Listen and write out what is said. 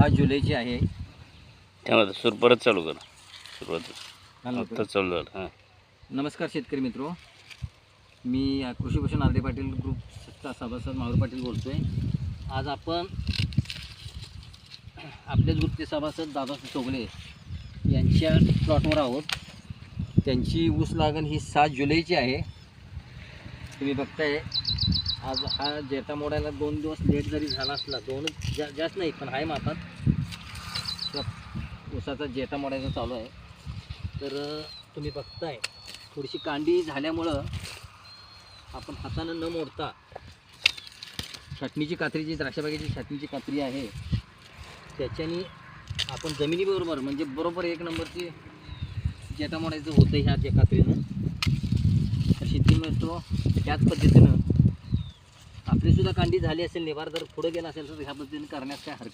6 जुलैची आहे. त्यामध्ये सूर परत चालू करा. सुरुवात चालू आता चालू झालं. हां, नमस्कार शेतकरी मित्रो, मी कृषीभूषण आरडे पाटील ग्रुपचा सभासद माहुर पाटील बोलतो आहे. आज आपण आपलेच ग्रुपचे सभासद दादा चोगले यांच्या प्लॉटवर आहोत. त्यांची ऊस लागण ही 7 जुलैची आहे. तुम्ही बघताय आज हा जेटा मोडायला 2 दिवस लेट जरी झाला असला, जास्त नाही पण आहे मापात, तर ऊसाचा जेटा मोडायचा चालू आहे. तर तुम्ही बघताय थोडीशी कांडी झाल्यामुळं आपण हातानं न मोडता छाटणीची कात्री, जी द्राक्षबागेची छाटणीची कात्री आहे त्याच्याने आपण जमिनीबरोबर म्हणजे बरोबर 1 नंबरची जेटा मोडायचं होतं ह्या जे कात्रीनं. तर शेती मिळतो त्याच पद्धतीनं आपलीसुद्धा कांडी झाली असेल, निभार जर पुढं गेला असेल तर ह्या पद्धतीने करण्यास काय हरकत